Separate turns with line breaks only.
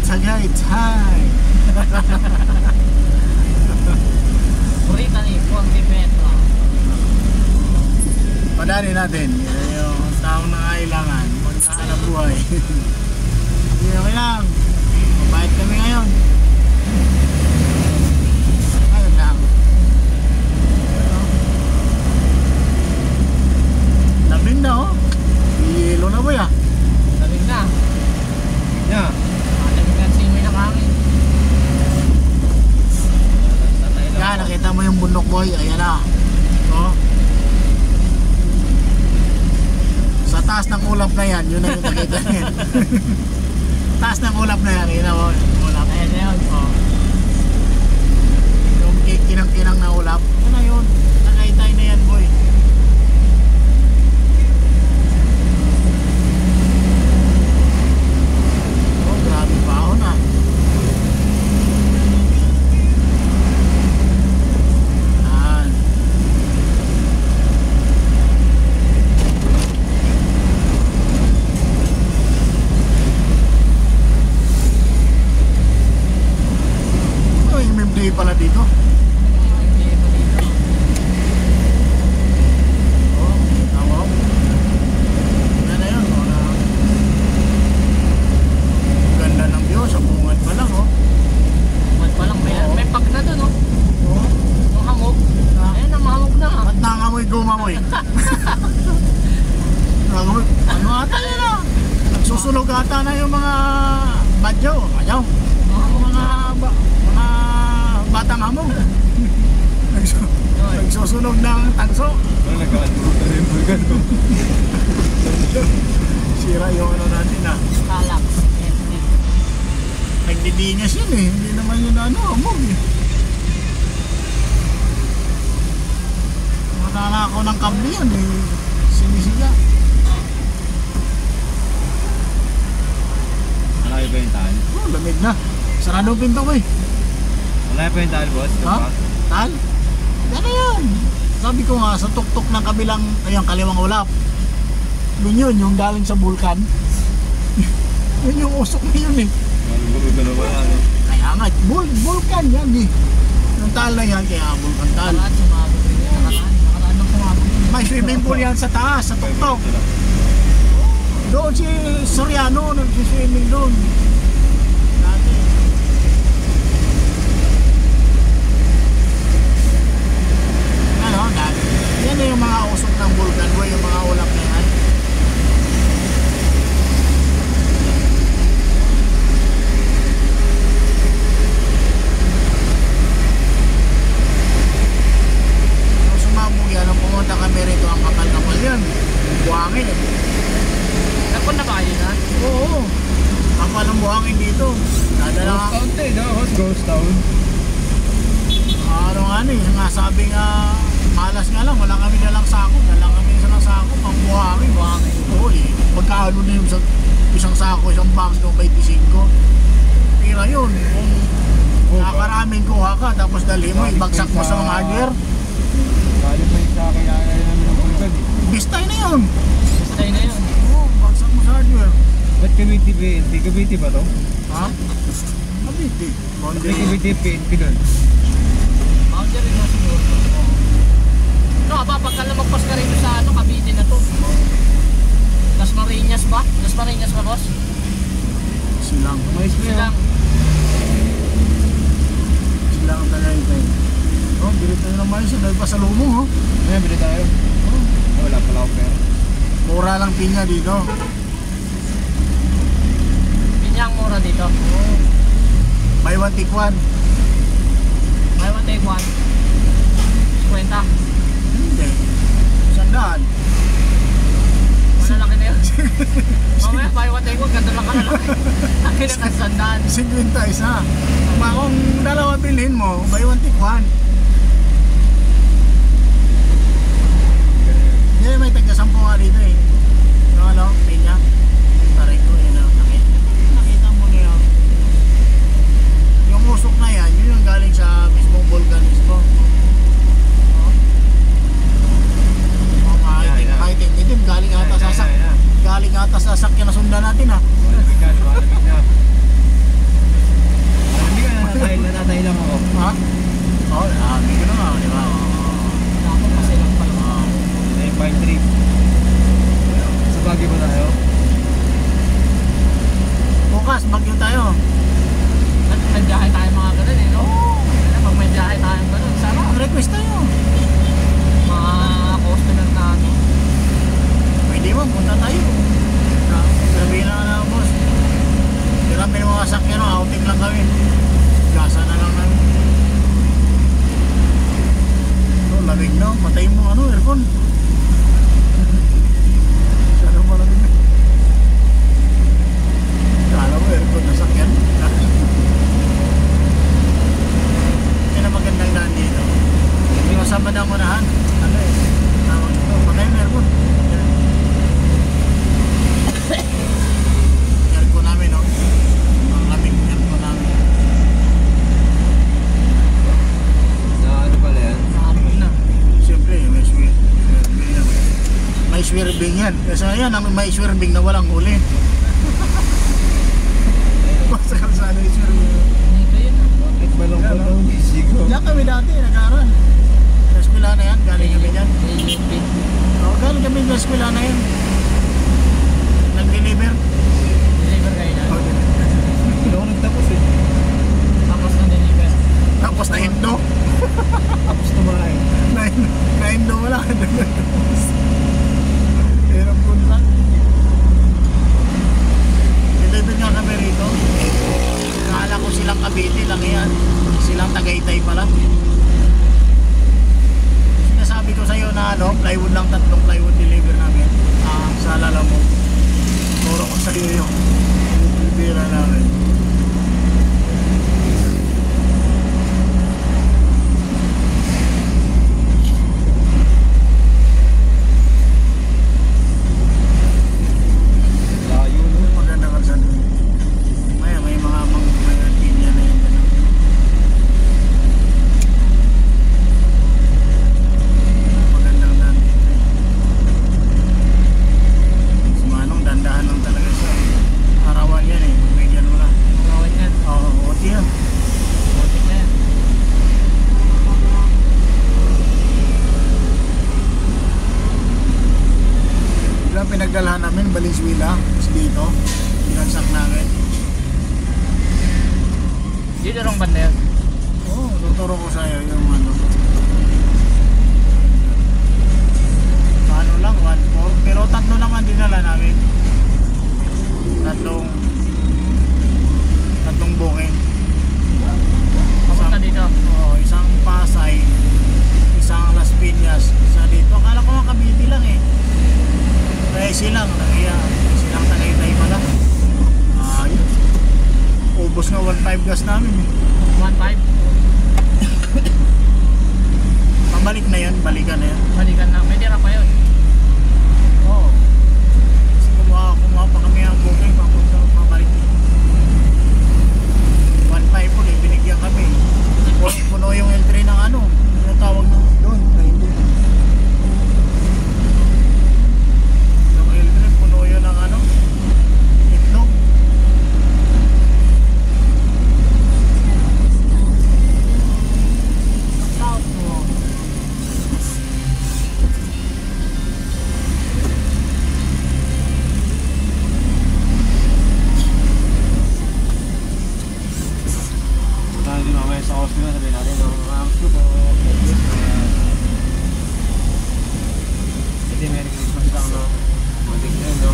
Tagaytay.
Purita ni Ponte Petro.
Padali natin yung taong nangailangan magkahanap buhay. Hindi okay lang. Mabait kami ngayon. Ayun lang. Lamig na oh. Ilo na boy ah.
Lamig na.
Yeah.
Lamig na simoy ng hangin.
Yan, nakita mo yung bundok boy. Ayan na. Oh. Sa taas ng ulap na yan, yun na yung nakita niya. Taas ng ulap na yan, yun na mo. Ulap.
Ayan na yun. Oh.
Yung kinang-kinang na ulap. Yun na yun. Tagaytay na yan boy. Oh, grabe pa ako na. Yan. Oh, yung MMDA pala dito. Oh, tama. Yan na yun. Oh, na. Ganda ng view. Sa bungad pa lang, oh.
Buwan pa lang. May pag na dun, oh.
Oh.
Yung hamog.
Ah.
Ayan, namamog na.
Ba't nangamoy gumamoy? Nangamoy. Ano ata yun, ah? Nagsusunog ata na yung mga badyo. Ayaw. Mga batang hamog. Nagsusunog ng tanso. Sira yung ano natin ah.
Kalak.
Nagdidinyas yun eh. Hindi naman yun ano, hamog eh. Nakala ko ng kambli yun eh. Sinisiga.
Malaki ba yung tal?
Oh, lamig na. Sarado ang pinto ko eh.
Malaki pa yung tal, boss?
Ha? Tal? Yan na yan. Sabi ko nga, sa tuktok ng kabilang, ayun, kaliwang ulap. Yun, yung galing sa bulkan. Yun yung usok na yun eh.
Malulog na naman, ano?
Kaya nga, bulkan yan eh. Yung tal na yan, kaya bulkan tal.
Nakaraan, sumabog rin yan. Nakaraan nung sumabog.
May swimming pool yan sa taas, sa tuktok. Doon si Soriano, nag-swimming doon. Dati. Ano, dati. Yan na yung mga usok ng bulkan, boy, yung mga ulap na yan. Nung sumabog yan, nung pumunta kami rito, ang kapal-kapal yan. Buhangin eh.
Napon na ba kayo na?
Oo. Kapal ang buhangin dito. Dadala
Ghost
nga.
town to eh, no? Ghost town.
Ano nga nga sabi nga, malas nga lang, wala kami dalang sako. Dalang kami isang sako, pang buhangin.
Buhangin.
Oo eh. Pagkaano na yung isang sako, isang bag ng 25. Tira yun. Kung nakakaraming kuha ka, tapos dali mo, ibagsak mo sa mga gear.
Bali pa yung sa akin, ayaw namin ng bulkan eh.
Bistay na yun.
Stay na yun.
Oo, bagsak mo sa gear.
Ba't Cavite PNP? Cavite ba to?
Ha? Mabiti.
May Cavite PNP doon.
Boundary na siguro. No, pagka lumagpas ka rin sa ano, Cavite na to. Las Marinas ba? Las Marinas ba, boss?
Silang.
Mais mo
Silang.
Silang Tagaytay. Oh, bilit tayo naman siya dahil pa sa lumong oh.
Ayan, bili tayo. Wala pala ako pera.
Mura lang pinya dito.
Pinyang mura dito.
Buy one take one.
Buy one take one. 50.
Hindi. Sandaan.
Malalaki na yun. Mamaya buy one take one. Ganda lang kalalaki. Akin na kansandaan.
50 isa. Kung dalawa bilhin mo, buy one take one. Hindi, may tagka-10 nga dito eh. Yung ano, pinya. Taray ko, yun ang nakita mo na yun. Yung usok na yan, yun yung galing sa mismong vulkan mismo. Kahit itim, galing ata sa
Ayan, ayan, ayan.
sakyan na sundan natin ha.
Malamig na, malamig na.
Galing ata sa sakyan na sundan natin.
Malamig na.
Malamig na.
Malamig na.
Tingin mo ano, aircon. Masyadong malamig na. Kala mo aircon na sakyan. Yan ang magandang daan dito. Hindi mo sa bandang unahan. Ano eh? Tawag ito. Patay yung aircon. Yan. Aircon namin, no? Ang lamig ng aircon namin.
Na ano pala yan?
Nakapon na.
Siyempre, may swerving yan. May swerving yan. Kasi yan, ang may swerving na walang huli. Basta kalsada yung swerving.
Dito yun ah.
Bakit malungkot
Yan,
ang busy ko?
Diyan kami dati, nag-aaral. Sa eskwela na yan, galing kami dyan.
AUP.
Galing kami sa eskwela na yan. Nag-deliver.
Deliver kayo na.
Hindi ako nagtapos eh.
Tapos na deliver.
Tapos na Indo.
Tapos tumahay.
Na Indo wala. Hirap ko lang. Deliver nga kami rito. Akala ko silang Cavite lang yan. Silang Tagaytay pala. Sinasabi ko sa'yo na ano, plywood lang, 3 plywood deliver namin. Sa Lalamog. Turo ko sa'yo yung bibira namin.
Layo no?
Maganda kalsada. May mga linya na yun. Magandang daan dito eh. Si Manong dandahan lang talaga sa arawan yan eh. Bigyan mo na.
Gawin yan.
Oo, oti yan.
Butik na yan.
Biglang pinagdalhan namin, Valenzuela. Tapos dito, binagsak namin.
Dito rong banda yun.
Oo, tuturo ko sa'yo yung ano. Ano lang, 1.4. Pero 3 lang ang dinala namin. Tatlong booking.
Papunta dito.
Oo, isang Pasay, isang Las Piñas, isa dito. Akala ko nga Cavite lang eh. Kaya silang, silang Tagaytay pala. Ayun. Ubos nga 1.5 gas namin eh.
1.5.
Pabalik na yan, balikan na yan.
Balikan na. May tira pa yun.
Oo. Kasi kumuha pa kami ang booking, papunta pabalik. 1.5 ulit, binigyan kami. Puno yung entry ng ano, yung tawag ng doon, na hindi. Yung entry, puno yun ng ano, itlog. South mo.
Saka hindi mamaya sa hospital sabihin natin no? Ang scoop o hindi Merry Christmas lang no? Matik na yun no?